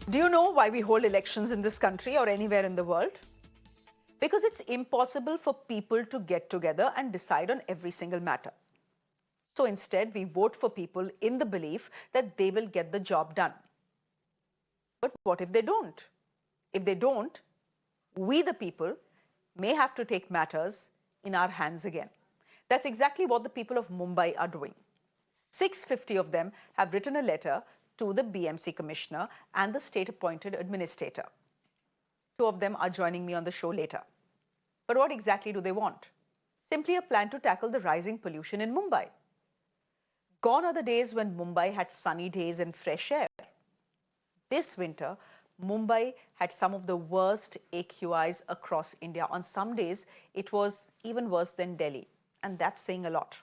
Do you know why we hold elections in this country or anywhere in the world? Because it's impossible for people to get together and decide on every single matter. So instead, we vote for people in the belief that they will get the job done. But what if they don't? If they don't, we the people may have to take matters in our hands again. That's exactly what the people of Mumbai are doing. 650 of them have written a letter to the BMC commissioner and the state-appointed administrator. 2 of them are joining me on the show later. But what exactly do they want? Simply a plan to tackle the rising pollution in Mumbai. Gone are the days when Mumbai had sunny days and fresh air. This winter, Mumbai had some of the worst AQIs across India. On some days, it was even worse than Delhi, and that's saying a lot.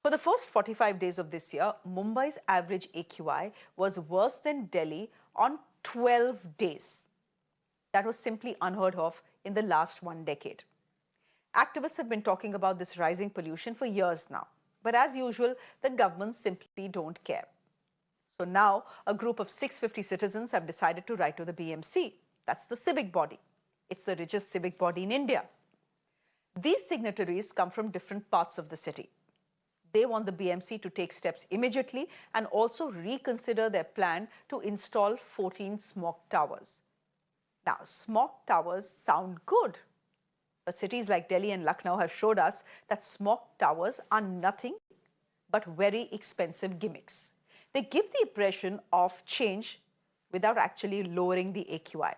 For the first 45 days of this year, Mumbai's average AQI was worse than Delhi on 12 days. That was simply unheard of in the last 1 decade. Activists have been talking about this rising pollution for years now. But as usual, the governments simply don't care. So now, a group of 650 citizens have decided to write to the BMC. That's the civic body. It's the richest civic body in India. These signatories come from different parts of the city. They want the BMC to take steps immediately and also reconsider their plan to install 14 smog towers. Now, smog towers sound good. But cities like Delhi and Lucknow have showed us that smog towers are nothing but very expensive gimmicks. They give the impression of change without actually lowering the AQI.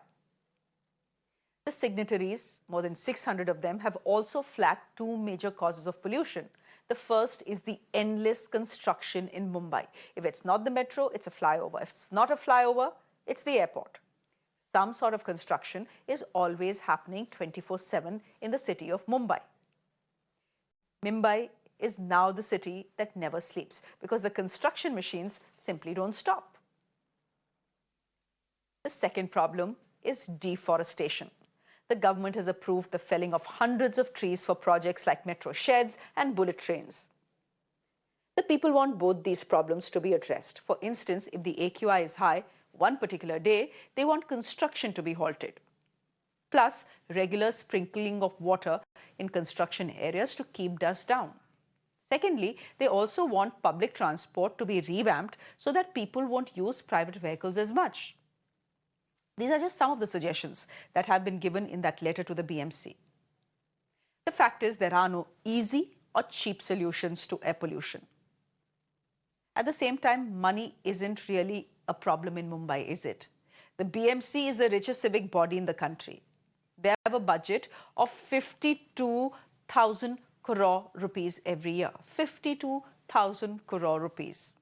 The signatories, more than 600 of them, have also flagged 2 major causes of pollution. The first is the endless construction in Mumbai. If it's not the metro, it's a flyover. If it's not a flyover, it's the airport. Some sort of construction is always happening 24/7 in the city of Mumbai. Mumbai is now the city that never sleeps because the construction machines simply don't stop. The second problem is deforestation. The government has approved the felling of hundreds of trees for projects like metro sheds and bullet trains. The people want both these problems to be addressed. For instance, if the AQI is high, one particular day, they want construction to be halted. Plus, regular sprinkling of water in construction areas to keep dust down. Secondly, they also want public transport to be revamped so that people won't use private vehicles as much. These are just some of the suggestions that have been given in that letter to the BMC. The fact is, there are no easy or cheap solutions to air pollution. At the same time, money isn't really a problem in Mumbai, is it? The BMC is the richest civic body in the country. They have a budget of 52,000 crore rupees every year. 52,000 crore rupees.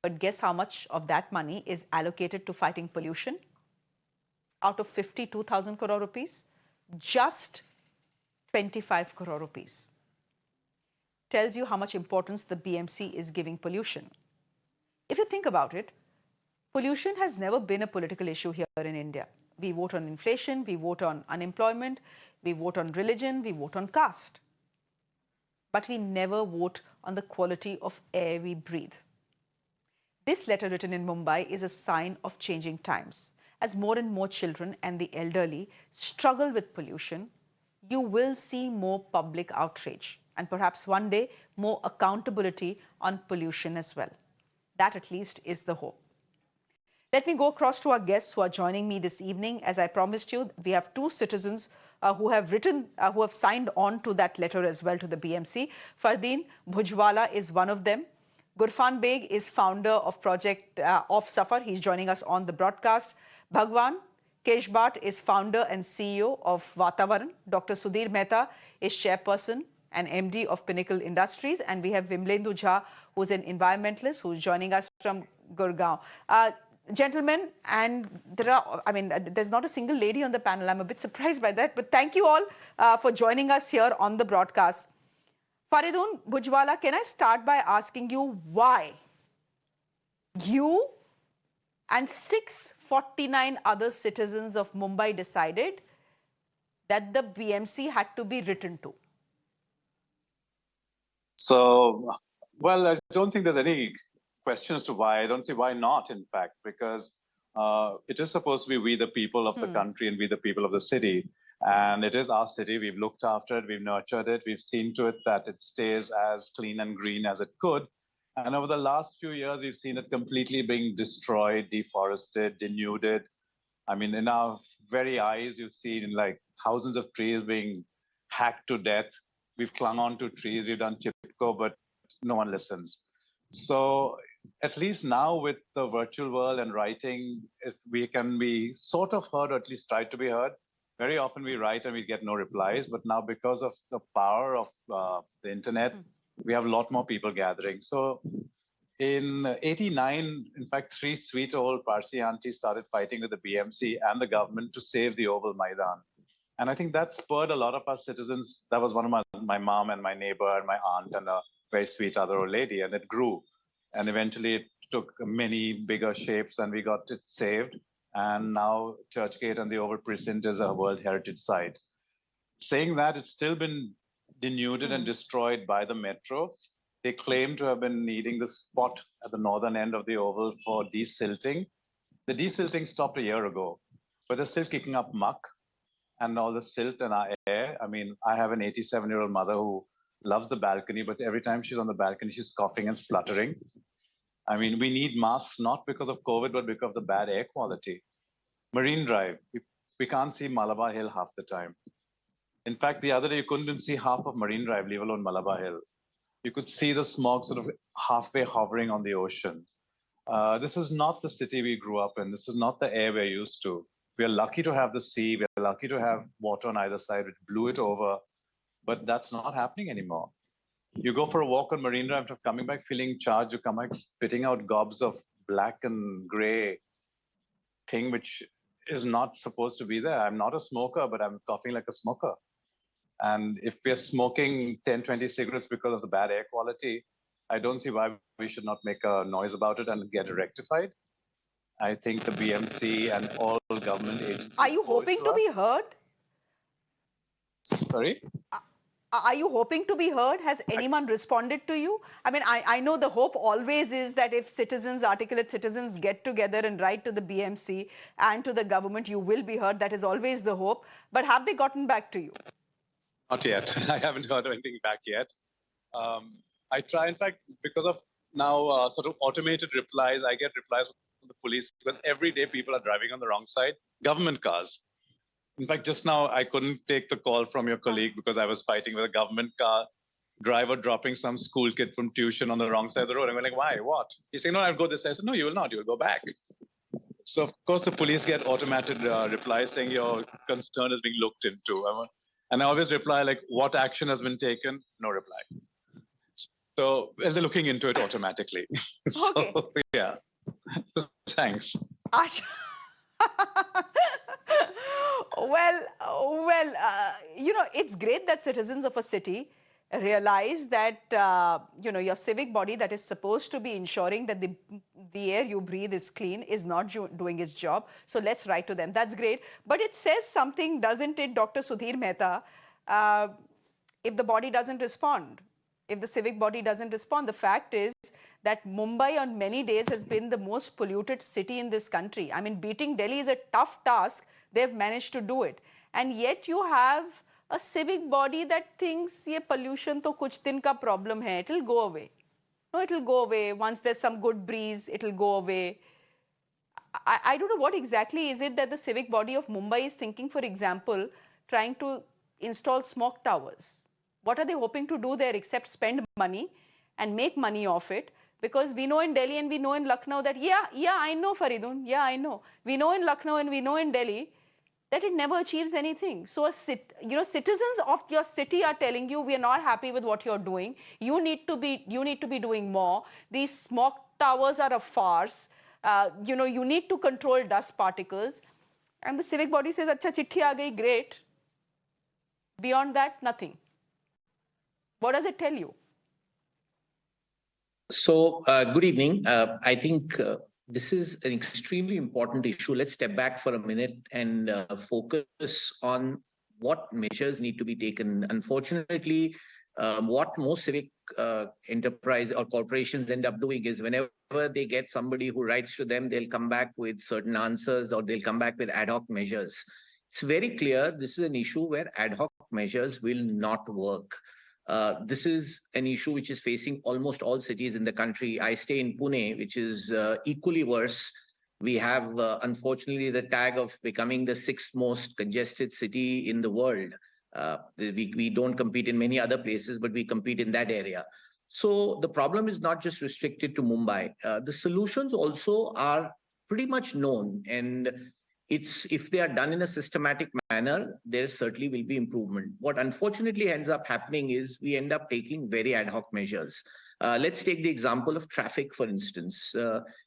But guess how much of that money is allocated to fighting pollution? Out of 52,000 crore rupees, just 25 crore rupees. Tells you how much importance the BMC is giving pollution. If you think about it, pollution has never been a political issue here in India. We vote on inflation, we vote on unemployment, we vote on religion, we vote on caste. But we never vote on the quality of air we breathe. This letter written in Mumbai is a sign of changing times. As more and more children and the elderly struggle with pollution, you will see more public outrage and perhaps one day more accountability on pollution as well. That at least is the hope. Let me go across to our guests who are joining me this evening. As I promised you, we have 2 citizens who have signed on to that letter as well to the BMC. Fardeen Bhujwala is one of them. Gurfan Beg is founder of Project Off Safar. He's joining us on the broadcast. Bhagwan Keshbhat is founder and CEO of Vatavaran. Dr. Sudhir Mehta is chairperson and MD of Pinnacle Industries. And we have Vimlendu Jha, who's an environmentalist, who's joining us from Gurgaon. Gentlemen, and there's not a single lady on the panel. I'm a bit surprised by that, but thank you all for joining us here on the broadcast. Fardeen Bhujwala, can I start by asking you why you and 649 other citizens of Mumbai decided that the BMC had to be written to? So, well, I don't think there's any question as to why. I don't see why not, in fact, because it is supposed to be we the people of the country and we the people of the city. And it is our city. We've looked after it. We've nurtured it. We've seen to it that it stays as clean and green as it could. And over the last few years, we've seen it completely being destroyed, deforested, denuded. I mean, in our very eyes, you've seen like thousands of trees being hacked to death. We've clung on to trees. We've done chipko, but no one listens. So at least now with the virtual world and writing, if we can be sort of heard, or at least try to be heard. Very often we write and we get no replies, but now because of the power of the internet, we have a lot more people gathering. So in '89, in fact, three sweet old Parsi aunties started fighting with the BMC and the government to save the Oval Maidan. And I think that spurred a lot of our citizens. That was one of my mom and my neighbor and my aunt and a very sweet other old lady, and it grew. And eventually it took many bigger shapes and we got it saved. And now Churchgate and the Oval Precinct is a World Heritage Site. Saying that, it's still been denuded and destroyed by the metro. They claim to have been needing the spot at the northern end of the Oval for desilting. The desilting stopped a year ago, but they're still kicking up muck and all the silt in our air. I mean, I have an 87-year-old mother who loves the balcony, but every time she's on the balcony, she's coughing and spluttering. I mean, we need masks not because of COVID, but because of the bad air quality. Marine Drive, we can't see Malabar Hill half the time. In fact, the other day, you couldn't even see half of Marine Drive, leave alone Malabar Hill. You could see the smog sort of halfway hovering on the ocean. This is not the city we grew up in. This is not the air we're used to. We are lucky to have the sea. We're lucky to have water on either side, which blew it over. But that's not happening anymore. You go for a walk on Marine Drive, after coming back feeling charged, you come back spitting out gobs of black and gray thing, which is not supposed to be there. I'm not a smoker, but I'm coughing like a smoker. And if we're smoking 10, 20 cigarettes because of the bad air quality, I don't see why we should not make a noise about it and get it rectified. I think the BMC and all government agencies... Are you hoping to be heard? Sorry? Are you hoping to be heard? Has anyone responded to you? I mean, I know the hope always is that if citizens, articulate citizens, get together and write to the BMC and to the government, you will be heard. That is always the hope. But have they gotten back to you? Not yet. I haven't heard anything back yet. I try, in fact, because of now sort of automated replies, I get replies from the police because every day people are driving on the wrong side, government cars. In fact, just now, I couldn't take the call from your colleague because I was fighting with a government car driver dropping some school kid from tuition on the wrong side of the road. I'm like, why? What? He's saying, no, I'll go this side. I said, no, you will not. You will go back. So, of course, the police get automated replies saying your concern is being looked into. And I always reply, like, what action has been taken? No reply. So, well, they're looking into it automatically. Okay. So, yeah. Thanks. Well, you know, it's great that citizens of a city realize that, you know, your civic body that is supposed to be ensuring that the air you breathe is clean is not doing its job. So let's write to them. That's great. But it says something, doesn't it, Dr. Sudhir Mehta, if the body doesn't respond, if the civic body doesn't respond? The fact is that Mumbai on many days has been the most polluted city in this country. I mean, beating Delhi is a tough task. They've managed to do it. And yet you have a civic body that thinks, ye pollution to kuch din ka problem hai, it'll go away. No, it'll go away. Once there's some good breeze, it'll go away. I don't know what exactly is it that the civic body of Mumbai is thinking, for example, trying to install smoke towers. What are they hoping to do there except spend money and make money off it? Because we know in Delhi and we know in Lucknow that, yeah, I know, Faridun, yeah, I know. We know in Lucknow and we know in Delhi that it never achieves anything. So, citizens of your city are telling you, we are not happy with what you're doing. You need to be doing more. These smoke towers are a farce. You know, you need to control dust particles. And the civic body says, acha, chithi aa gayi, great. Beyond that, nothing. What does it tell you? So, good evening. I think this is an extremely important issue. Let's step back for a minute and focus on what measures need to be taken. Unfortunately, What most civic enterprise or corporations end up doing is whenever they get somebody who writes to them, they'll come back with certain answers or they'll come back with ad hoc measures. It's very clear this is an issue where ad hoc measures will not work. This is an issue which is facing almost all cities in the country. I stay in Pune, which is equally worse. We have, unfortunately, the tag of becoming the sixth most congested city in the world. We don't compete in many other places, but we compete in that area. So the problem is not just restricted to Mumbai. The solutions also are pretty much known. And if they are done in a systematic manner, there certainly will be improvement. What unfortunately ends up happening is we end up taking very ad hoc measures. Let's take the example of traffic, for instance.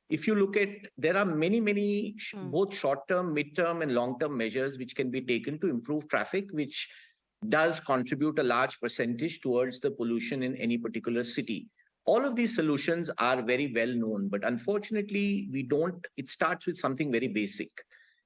If you look at, there are many, both short-term, mid-term, and long-term measures which can be taken to improve traffic, which does contribute a large percentage towards the pollution in any particular city. All of these solutions are very well known, but unfortunately, it starts with something very basic.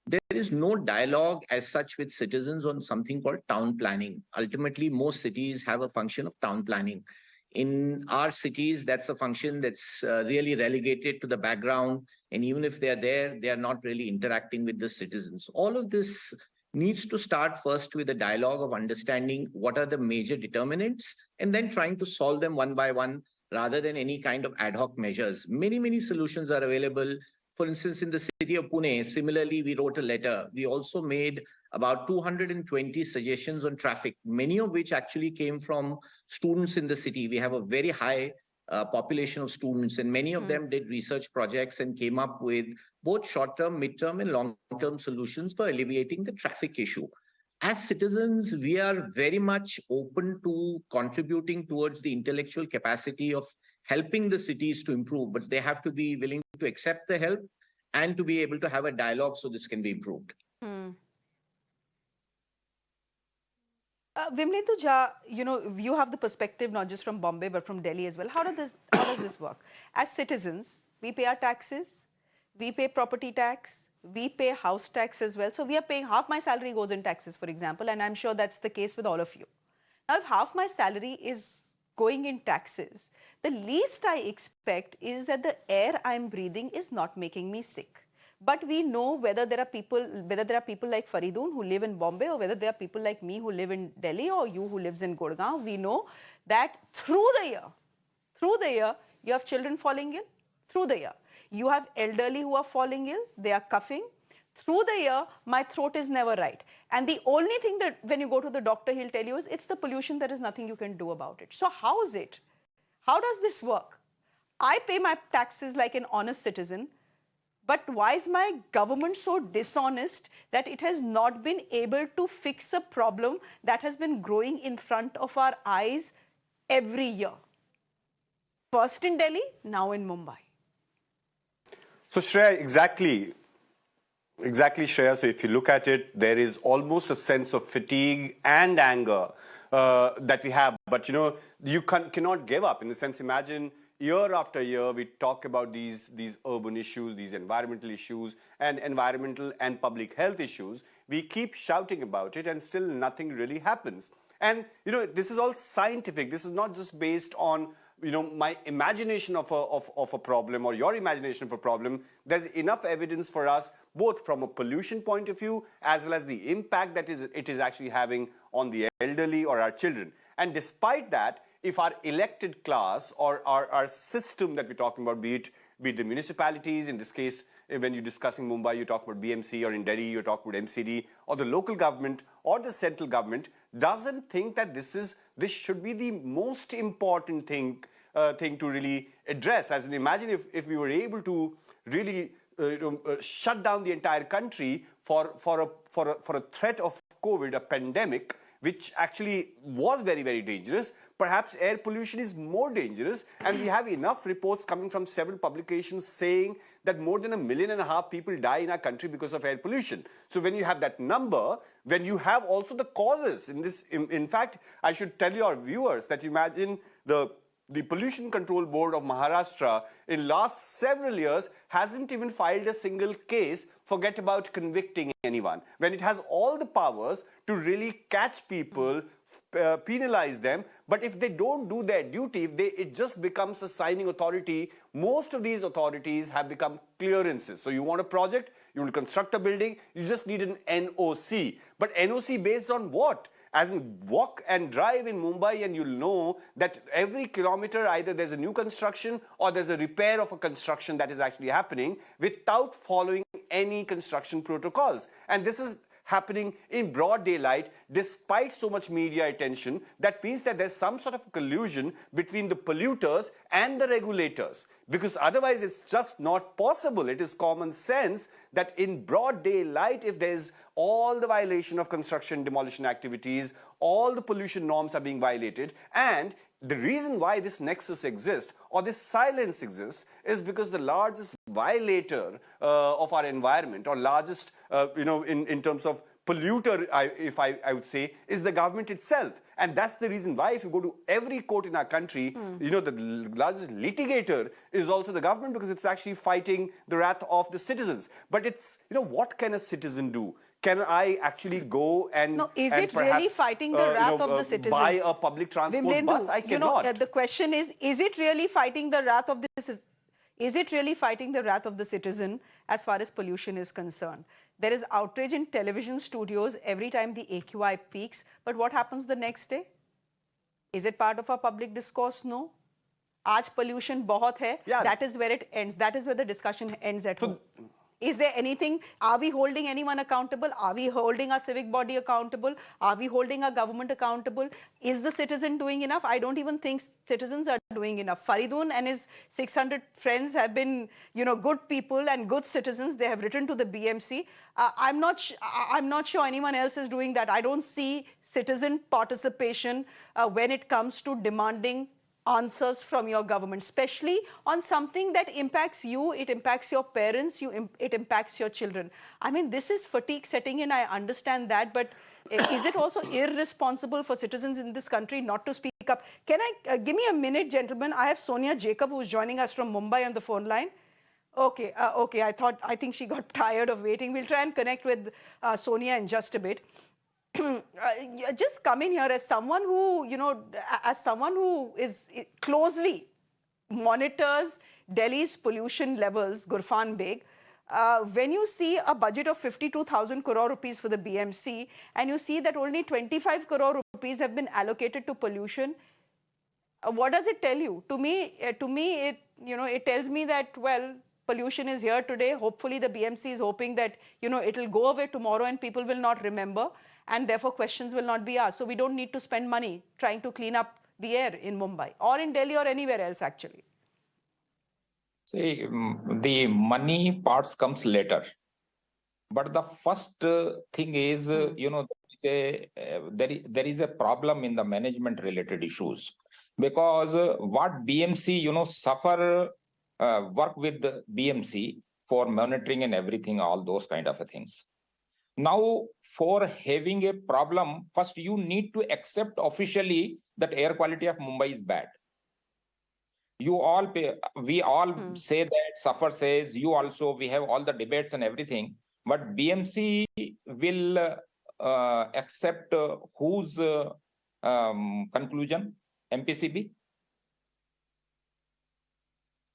There is no dialogue as such with citizens on something called town planning. Ultimately, most cities have a function of town planning. In our cities, that's a function that's really relegated to the background. And even if they're there, they are not really interacting with the citizens. All of this needs to start first with a dialogue of understanding what are the major determinants and then trying to solve them one by one rather than any kind of ad hoc measures. Many solutions are available. For instance, in the city of Pune, similarly, we wrote a letter. We also made about 220 suggestions on traffic, many of which actually came from students in the city. We have a very high population of students, and many of them did research projects and came up with both short-term, mid-term, and long-term solutions for alleviating the traffic issue. As citizens, we are very much open to contributing towards the intellectual capacity of helping the cities to improve, but they have to be willing to accept the help and to be able to have a dialogue so this can be improved. Vimlendu Jha, you have the perspective not just from Bombay but from Delhi as well. How does this work? As citizens, we pay our taxes, we pay property tax, we pay house tax as well. So we are paying, half my salary goes in taxes, for example, and I'm sure that's the case with all of you. Now, if half my salary is going in taxes, the least I expect is that the air I'm breathing is not making me sick. But we know whether there are people like Faridun who live in Bombay or whether there are people like me who live in Delhi or you who lives in Gurgaon. We know that through the year, you have children falling ill. Through the year, you have elderly who are falling ill. They are coughing. Through the year, my throat is never right. And the only thing that when you go to the doctor, he'll tell you is it's the pollution. There is nothing you can do about it. So how is it? How does this work? I pay my taxes like an honest citizen. But why is my government so dishonest that it has not been able to fix a problem that has been growing in front of our eyes every year? First in Delhi, now in Mumbai. So Shreya, exactly Shreya. So if you look at it, there is almost a sense of fatigue and anger that we have. But you cannot give up. In the sense, imagine year after year, we talk about these urban issues, these environmental issues, and environmental and public health issues. We keep shouting about it, and still nothing really happens. And this is all scientific. This is not just based on my imagination of a problem or your imagination of a problem. There's enough evidence for us, both from a pollution point of view as well as the impact that it is actually having on the elderly or our children. And despite that, if our elected class or our system that we're talking about, be it the municipalities, in this case, when you're discussing Mumbai, you talk about BMC, or in Delhi, you talk about MCD, or the local government or the central government doesn't think that this should be the most important thing to really address. As in, imagine if we were able to really shut down the entire country for a threat of COVID, a pandemic, which actually was very, very dangerous. Perhaps air pollution is more dangerous, and we have enough reports coming from several publications saying that more than 1.5 million people die in our country because of air pollution. So when you have that number, when you have also the causes in fact, I should tell your viewers that imagine the Pollution Control Board of Maharashtra in last several years hasn't even filed a single case, forget about convicting anyone, when it has all the powers to really catch people penalize them. But if they don't do their duty, if it just becomes a signing authority, most of these authorities have become clearances. So you want a project, you want to construct a building, you just need an NOC. But NOC based on what? As in, walk and drive in Mumbai and you'll know that every kilometer either there's a new construction or there's a repair of a construction that is actually happening without following any construction protocols. And this is happening in broad daylight despite so much media attention. That means that there's some sort of collusion between the polluters and the regulators, because otherwise it's just not possible. It is common sense that in broad daylight, if there's all the violation of construction demolition activities, all the pollution norms are being violated, and the reason why this nexus exists or this silence exists is because the largest violator of our environment, or largest, in terms of polluter, I would say, is the government itself. And that's the reason why if you go to every court in our country, the largest litigator is also the government, because it's actually fighting the wrath of the citizens. But it's, what can a citizen do? Can I actually go and is and it perhaps, really fighting the wrath of the citizens? Buy a public transport bus? I cannot. The question is it really fighting the wrath of this? Is it really fighting the wrath of the citizen as far as pollution is concerned? There is outrage in television studios every time the AQI peaks, but what happens the next day? Is it part of our public discourse? No. Aaj pollution bahut hai. Yeah. That is where it ends. That is where the discussion ends at home. Is there anything? Are we holding anyone accountable? Are we holding our civic body accountable? Are we holding our government accountable? Is the citizen doing enough? I don't even think citizens are doing enough. Faridun and his 600 friends have been, good people and good citizens. They have written to the BMC. I'm not sure anyone else is doing that. I don't see citizen participation when it comes to demanding answers from your government, especially on something that impacts you, it impacts your parents, it impacts your children. I mean, this is fatigue setting in, I understand that, but is it also irresponsible for citizens in this country not to speak up? Can I, give me a minute, gentlemen. I have Sonia Jacob, who's joining us from Mumbai on the phone line. Okay, I think she got tired of waiting. We'll try and connect with Sonia in just a bit. Just come in here as someone who, is closely monitors Delhi's pollution levels, Gurfan Beg. When you see a budget of 52,000 crore rupees for the BMC, and you see that only 25 crore rupees have been allocated to pollution, what does it tell you? To me, it tells me that, well, pollution is here today. Hopefully, the BMC is hoping that, it'll go away tomorrow and people will not remember, and therefore questions will not be asked. So we don't need to spend money trying to clean up the air in Mumbai or in Delhi or anywhere else, actually. See, the money parts comes later. But the first thing is, there is a problem in the management related issues, because what BMC, suffer work with the BMC for monitoring and everything, all those kind of things. Now, for having a problem, first you need to accept officially that air quality of Mumbai is bad. You all pay, we all say that, Suffer says, you also, we have all the debates and everything, but BMC will accept whose conclusion? MPCB?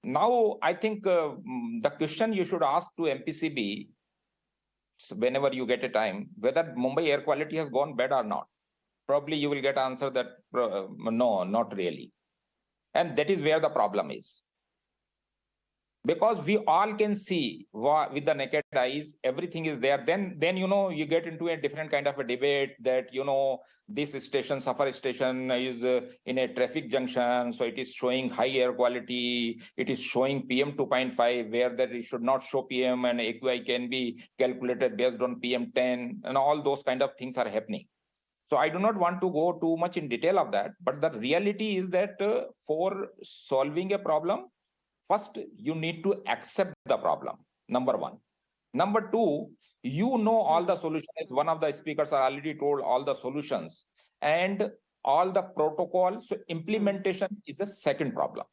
Now, I think the question you should ask to MPCB, whenever you get a time, whether Mumbai air quality has gone bad or not. Probably you will get answer that no, not really. And that is where the problem is. Because we all can see with the naked eyes, everything is there. Then you get into a different kind of a debate that, this station, Suffer station is in a traffic junction. So it is showing high air quality. It is showing PM 2.5 where that it should not show PM, and AQI can be calculated based on PM 10, and all those kind of things are happening. So I do not want to go too much in detail of that. But the reality is that for solving a problem, first, you need to accept the problem, number one. Number two, all the solutions. One of the speakers are already told all the solutions and all the protocols. So implementation is the second problem.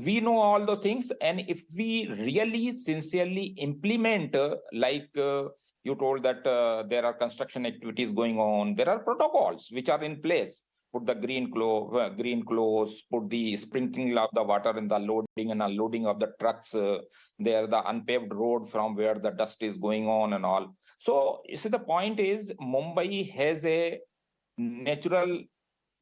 we know all those things, and if we really sincerely implement, you told that there are construction activities going on, there are protocols which are in place. Put the green clothes, put the sprinkling of the water in the loading and unloading of the trucks, there the unpaved road from where the dust is going on and all. So you see, the point is Mumbai has a natural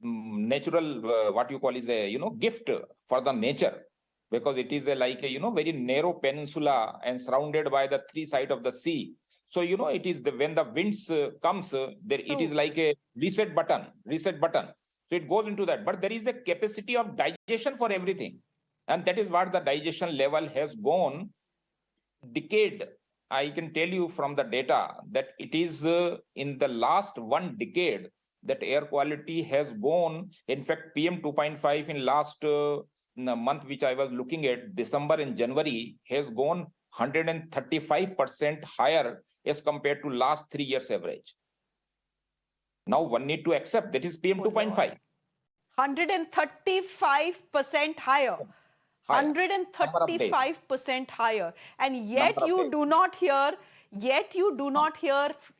what you call is a gift for the nature, because it is a like a very narrow peninsula and surrounded by the three sides of the sea. So it is when the winds comes there, it is like a reset button. So it goes into that, but there is a capacity of digestion for everything, and that is what the digestion level has gone decade. I can tell you from the data that it is in the last one decade that air quality has gone. In fact, PM 2.5 in last month, which I was looking at, December and January, has gone 135% higher as compared to last 3 years average. Now one need to accept that is PM 2.5. 135% higher. 135% higher. And yet you do not hear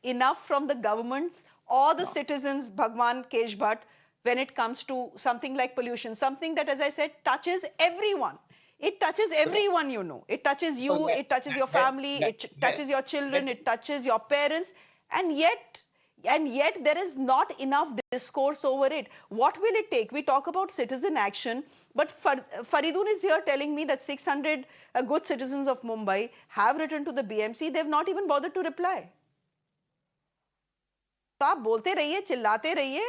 enough from the governments or the citizens, Bhagwan Kesh Bhatt, when it comes to something like pollution, something that, as I said, touches everyone. It touches everyone, It touches you, it touches your family, it touches your children, it touches your parents, and yet there is not enough discourse over it. What will it take? We talk about citizen action, but Faridun is here telling me that 600 good citizens of Mumbai have written to the BMC. They've not even bothered to reply. So आप बोलते रहिए, चिल्लाते रहिए,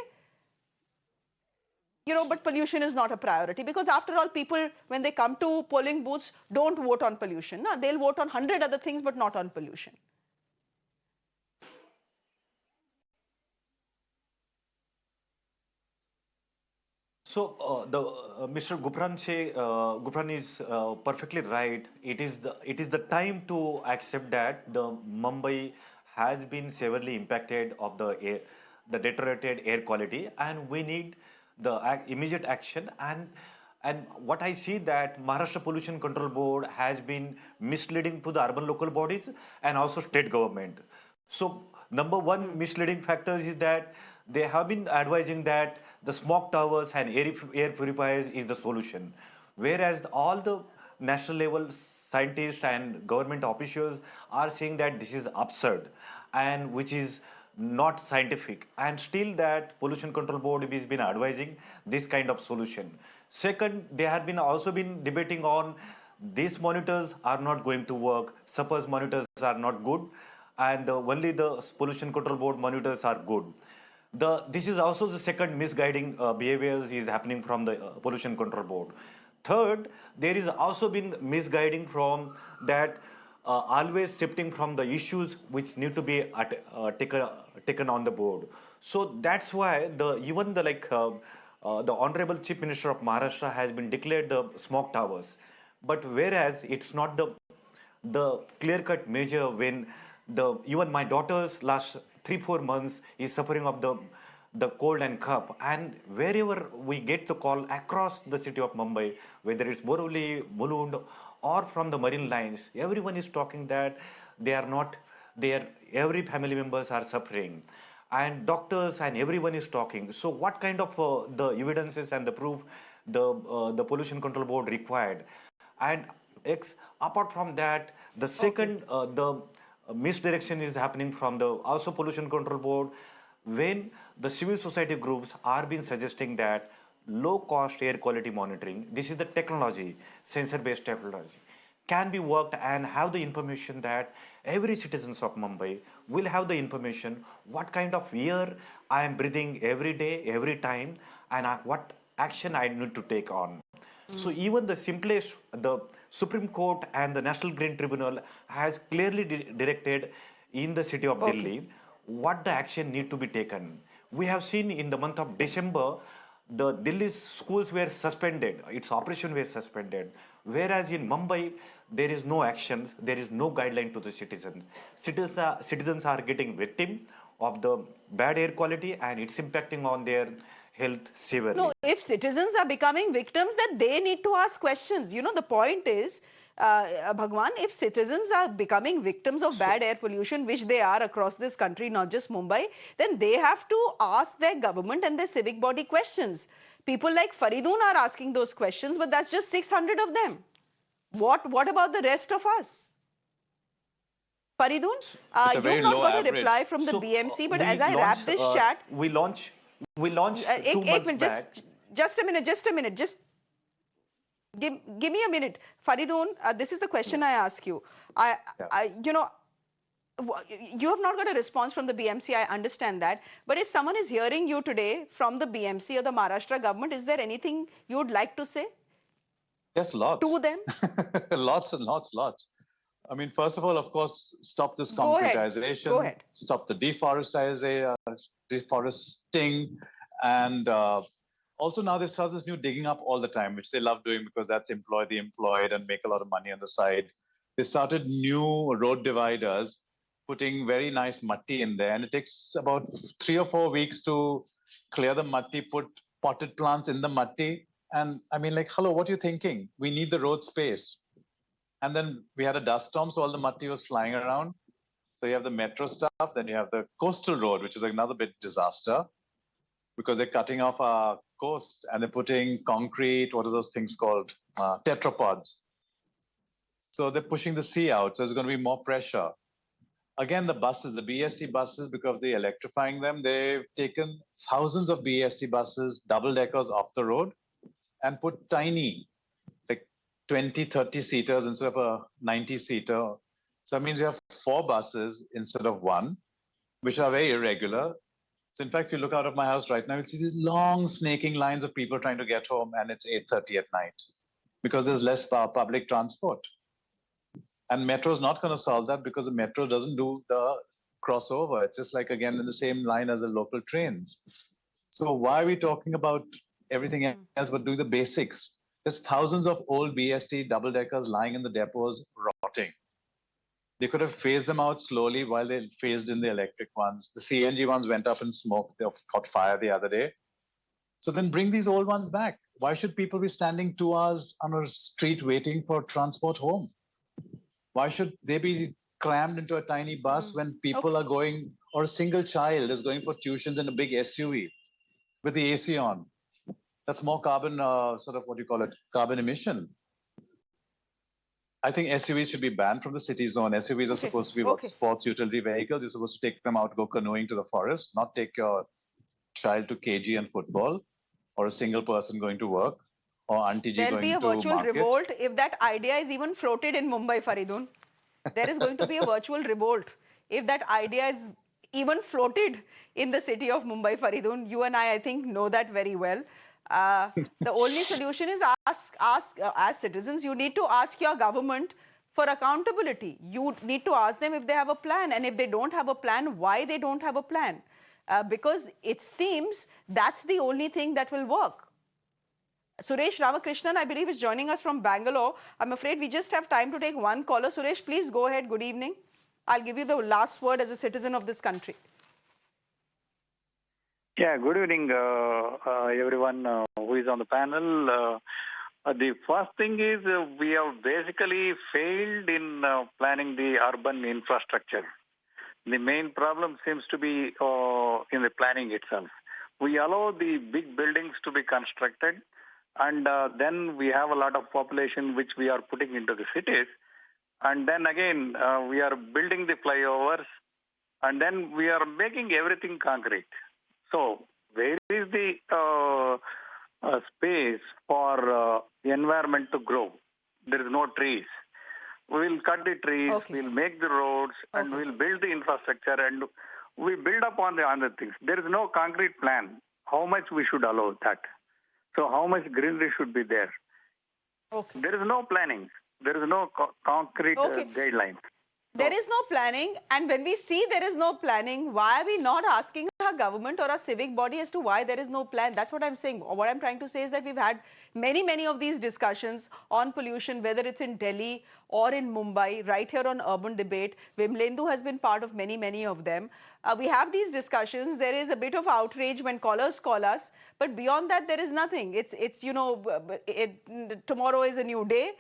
but pollution is not a priority, because after all, people, when they come to polling booths, don't vote on pollution. No, they'll vote on 100 other things, but not on pollution. So Mr. Gupran is perfectly right. It is the time to accept that the Mumbai has been severely impacted of the deteriorated air quality, and we need the immediate action. And what I see that Maharashtra Pollution Control Board has been misleading to the urban local bodies and also state government. So number one misleading factor is that they have been advising that the smoke towers and air purifiers is the solution, whereas all the national level scientists and government officials are saying that this is absurd and which is not scientific, and still that Pollution Control Board has been advising this kind of solution. Second, they have been also been debating on these monitors are not going to work, suppose monitors are not good, and only the Pollution Control Board monitors are good. This is also the second misguiding behavior is happening from the Pollution Control Board. Third, there is also been misguiding from that always shifting from the issues which need to be taken on the board. So that's why the Honorable Chief Minister of Maharashtra has been declared the smoke towers. But whereas it's not the clear-cut measure when even my daughter's last 3-4 months is suffering of the cold and cough, and wherever we get the call across the city of Mumbai, whether it's Borivali, Mulund, or from the marine lines, everyone is talking that they are not there. Every family members are suffering, and doctors and everyone is talking. So what kind of the evidences and the proof the Pollution Control Board required? And apart from that, the second the misdirection is happening from the also Pollution Control Board, when the civil society groups are been suggesting that low cost air quality monitoring, this is the technology, sensor based technology, can be worked and have the information that every citizens of Mumbai will have the information what kind of air I am breathing every day, every time, and what action I need to take on. So even the simplest, the Supreme Court and the National Green Tribunal has clearly directed in the city of Delhi what the action need to be taken. We have seen in the month of December, the Delhi schools were suspended, its operation was suspended, whereas in Mumbai, there is no actions, there is no guideline to the citizens. Citizens are getting victim of the bad air quality, and it's impacting on their health severely. No, if citizens are becoming victims, then they need to ask questions. You know, the point is, Bhagwan, if citizens are becoming victims of bad air pollution, which they are across this country, not just Mumbai, then they have to ask their government and their civic body questions. People like Faridun are asking those questions, but that's just 600 of them. What about the rest of us? Faridun, It's a you've very not low got a average. reply from the BMC, but as I wrap this chat, we launched 2 months back. Just a minute, just give me a minute. Faridun, this is the question I ask you. You know, you have not got a response from the BMC, I understand that. But if someone is hearing you today from the BMC or the Maharashtra government, is there anything you would like to say? Yes, lots. To them? Lots and lots. I mean, first of all, of course, stop this Go ahead. concretization. Go ahead. Stop the deforesting. And also now they start this new digging up all the time, which they love doing because that's employ the employed and make a lot of money on the side. They started new road dividers, putting very nice matti in there. And it takes about 3 or 4 weeks to clear the matti, put potted plants in the matti. And I mean, like, hello, what are you thinking? We need the road space. And then we had a dust storm, so all the matti was flying around. So you have the metro stuff, then you have the coastal road, which is another big disaster because they're cutting off our coast and they're putting concrete, what are those things called? Tetrapods. So they're pushing the sea out, so there's going to be more pressure. Again, the buses, the BST buses, because they're electrifying them, they've taken thousands of BST buses, double-deckers off the road and put tiny, like 20, 30 seaters instead of a 90-seater. So that means you have 4 buses instead of 1, which are very irregular. So in fact, if you look out of my house right now, you'll see these long snaking lines of people trying to get home, and it's 8:30 at night because there's less public transport. And metro is not going to solve that because the metro doesn't do the crossover. It's just like, again, in the same line as the local trains. So why are we talking about everything else but doing the basics? There's thousands of old BST double-deckers lying in the depots rotting. They could have phased them out slowly while they phased in the electric ones. The CNG ones went up in smoke. They caught fire the other day. So then bring these old ones back. Why should people be standing 2 hours on a street waiting for transport home? Why should they be crammed into a tiny bus when people are going, or a single child is going for tuitions in a big SUV with the AC on? That's more carbon, carbon emission. I think SUVs should be banned from the city zone. SUVs are supposed to be sports utility vehicles. You're supposed to take them out, go canoeing to the forest, not take your child to KG and football, or a single person going to work, or Auntie Ji going to market. There'll be a virtual revolt if that idea is even floated in Mumbai, Faridun. There is going to be a virtual revolt if that idea is even floated in the city of Mumbai, Faridun. You and I think, know that very well. The only solution is as citizens, you need to ask your government for accountability. You need to ask them if they have a plan, and if they don't have a plan, why they don't have a plan. Because it seems that's the only thing that will work. Suresh Ramakrishnan, I believe, is joining us from Bangalore. I'm afraid we just have time to take one caller. Suresh, please go ahead. Good evening. I'll give you the last word as a citizen of this country. Yeah, good evening, everyone who is on the panel. The first thing is we have basically failed in planning the urban infrastructure. The main problem seems to be in the planning itself. We allow the big buildings to be constructed, and then we have a lot of population which we are putting into the cities. And then again, we are building the flyovers, and then we are making everything concrete. So where is the space for environment to grow? There is no trees. We will cut the trees, we'll make the roads, and we'll build the infrastructure, and we build up on the other things. There is no concrete plan how much we should allow that. So how much greenery should be there? There is no planning. There is no concrete guidelines. There is no planning, and when we see there is no planning, why are we not asking our government or our civic body as to why there is no plan? That's what I'm saying. What I'm trying to say is that we've had many of these discussions on pollution, whether it's in Delhi or in Mumbai, right here on Urban Debate. Vimlendu has been part of many of them. We have these discussions. There is a bit of outrage when callers call us, but beyond that, there is nothing. It's you know, tomorrow is a new day.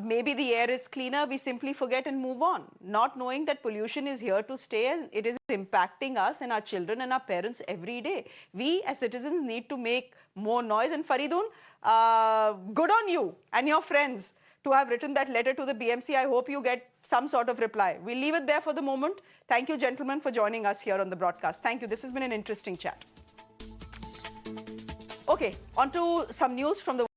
Maybe the air is cleaner, we simply forget and move on, not knowing that pollution is here to stay and it is impacting us and our children and our parents every day. We as citizens need to make more noise. And Faridun, good on you and your friends to have written that letter to the BMC. I hope you get some sort of reply. We'll leave it there for the moment. Thank you, gentlemen, for joining us here on the broadcast. Thank you. This has been an interesting chat. Okay, on to some news from the